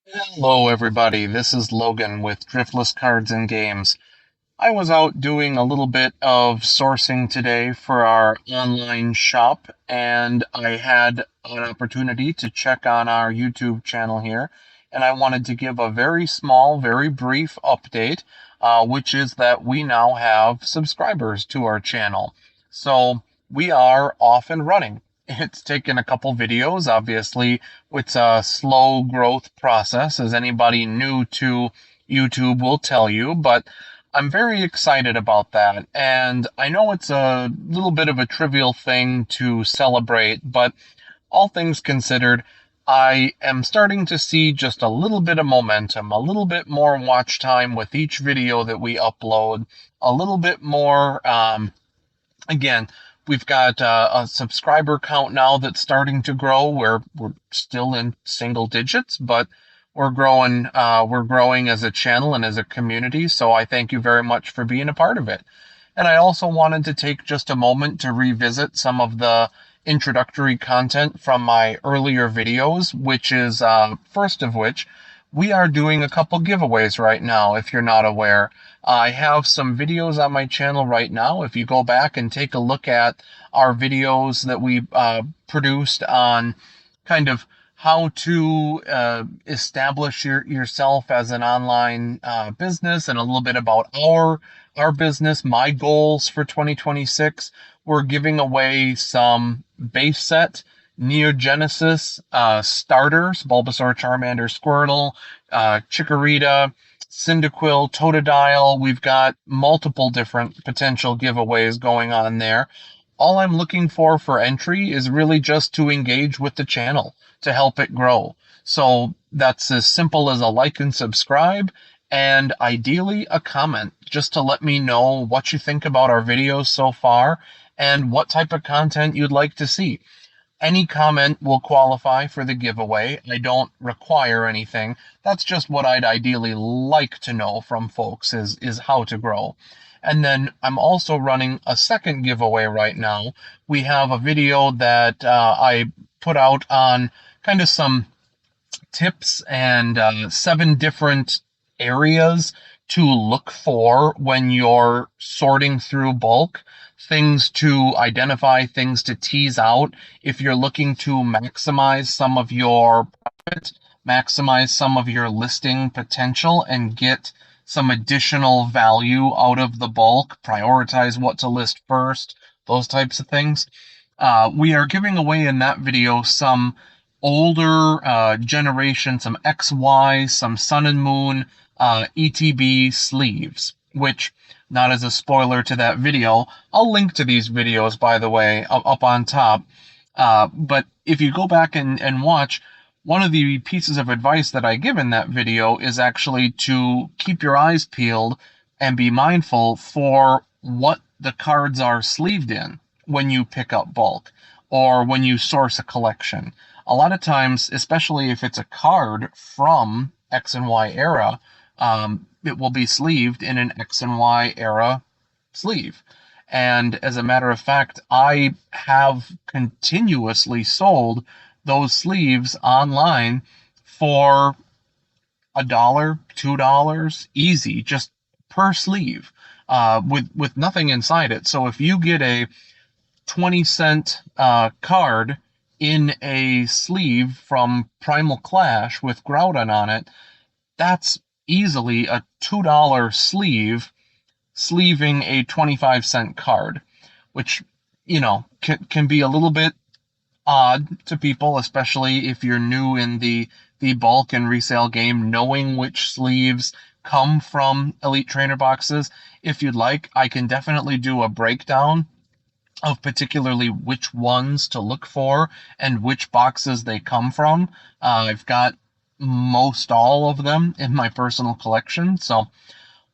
Hello, everybody. This is Logan with Driftless Cards and Games. I was out doing a little bit of sourcing today for our online shop, and I had an opportunity to check on our YouTube channel here, and I wanted to give a very small, very brief update, which is that we now have subscribers to our channel. So we are off and running. It's taken a couple videos. Obviously, it's a slow growth process, as anybody new to YouTube will tell you, but I'm very excited about that. And I know it's a little bit of a trivial thing to celebrate, but all things considered, I am starting to see just a little bit of momentum, a little bit more watch time with each video that we upload, a little bit more, again, we've got a subscriber count now that's starting to grow. We're still in single digits, but we're growing. We're growing as a channel and as a community. So I thank you very much for being a part of it. And I also wanted to take just a moment to revisit some of the introductory content from my earlier videos, which is first of which we are doing a couple giveaways right now, if you're not aware. I have some videos on my channel right now. If you go back and take a look at our videos that we produced on kind of how to establish yourself as an online business, and a little bit about our business, my goals for 2026. We're giving away some base set Neo Genesis starters: Bulbasaur, Charmander, Squirtle, Chikorita, Cyndaquil, Totodile. We've got multiple different potential giveaways going on there. All I'm looking for entry is really just to engage with the channel, to help it grow. So that's as simple as a like and subscribe, and ideally a comment, just to let me know what you think about our videos so far and what type of content you'd like to see. Any comment will qualify for the giveaway. I don't require anything. That's just what I'd ideally like to know from folks is how to grow. And then I'm also running a second giveaway right now. We have a video that I put out on kind of some tips and 7 different areas to look for when you're sorting through bulk, things to identify, things to tease out if you're looking to maximize some of your profit, maximize some of your listing potential, and get some additional value out of the bulk, prioritize what to list first, those types of things. We are giving away in that video some older generation, some XY, some Sun and Moon ETB sleeves, which, not as a spoiler to that video, I'll link to these videos, by the way, up on top. But if you go back and watch, one of the pieces of advice that I give in that video is actually to keep your eyes peeled and be mindful for what the cards are sleeved in when you pick up bulk or when you source a collection. A lot of times, especially if it's a card from X and Y era, it will be sleeved in an X and Y era sleeve. And as a matter of fact, I have continuously sold those sleeves online for $1, $2, easy, just per sleeve, with nothing inside it. So if you get a 20-cent card in a sleeve from Primal Clash with Groudon on it, that's easily a $2 sleeve sleeving a 25-cent card, which, can be a little bit odd to people, especially if you're new in the bulk and resale game, knowing which sleeves come from Elite Trainer boxes. If you'd like, I can definitely do a breakdown of particularly which ones to look for and which boxes they come from. I've got most all of them in my personal collection. So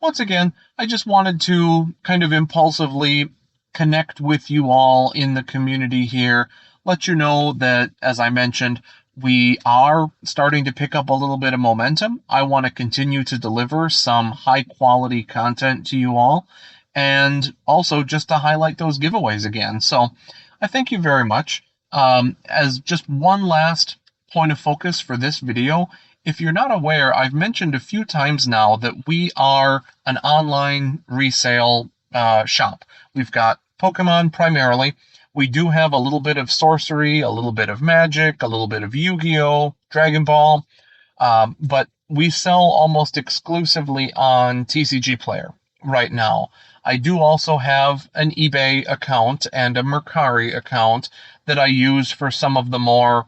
once again, I just wanted to kind of impulsively connect with you all in the community here, let you know that, as I mentioned, we are starting to pick up a little bit of momentum. I want to continue to deliver some high quality content to you all, and also just to highlight those giveaways again. So I thank you very much. As just one last point of focus for this video. If you're not aware, I've mentioned a few times now that we are an online resale shop. We've got Pokemon primarily. We do have a little bit of sorcery, a little bit of magic, a little bit of Yu-Gi-Oh, Dragon Ball, but we sell almost exclusively on TCG Player right now. I do also have an eBay account and a Mercari account that I use for some of the more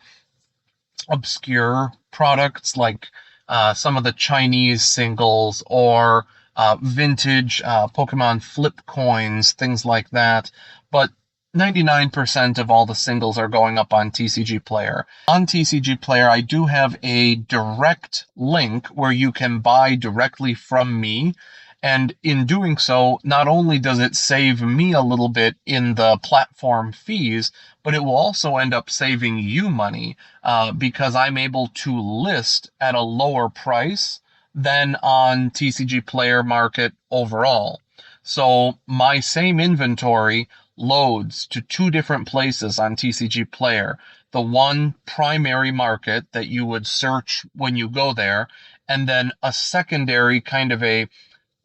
obscure products, like some of the Chinese singles or vintage Pokemon flip coins, things like that. But 99% of all the singles are going up on TCG Player. On TCG Player, I do have a direct link where you can buy directly from me. And in doing so, not only does it save me a little bit in the platform fees, but it will also end up saving you money because I'm able to list at a lower price than on TCG Player Market overall. So my same inventory loads to two different places on TCG Player. The one primary market that you would search when you go there, and then a secondary kind of a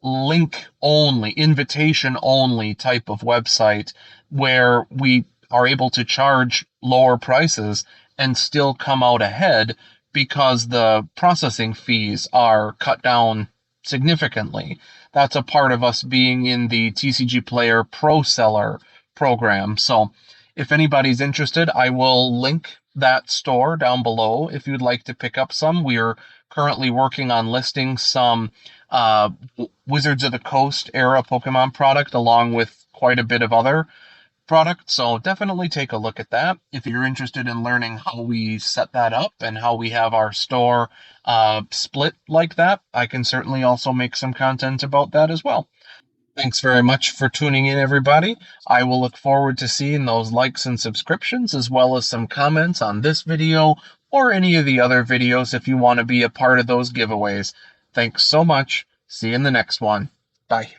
link only, invitation only type of website where we are able to charge lower prices and still come out ahead because the processing fees are cut down significantly. That's a part of us being in the TCG Player Pro Seller program. So if anybody's interested, I will link that store down below if you'd like to pick up some. We are currently working on listing some Wizards of the Coast era Pokemon product along with quite a bit of other product, so definitely take a look at that. If you're interested in learning how we set that up and how we have our store split like that, I can certainly also make some content about that as well. Thanks very much for tuning in, everybody. I will look forward to seeing those likes and subscriptions, as well as some comments on this video or any of the other videos if you want to be a part of those giveaways. Thanks so much. See you in the next one. Bye.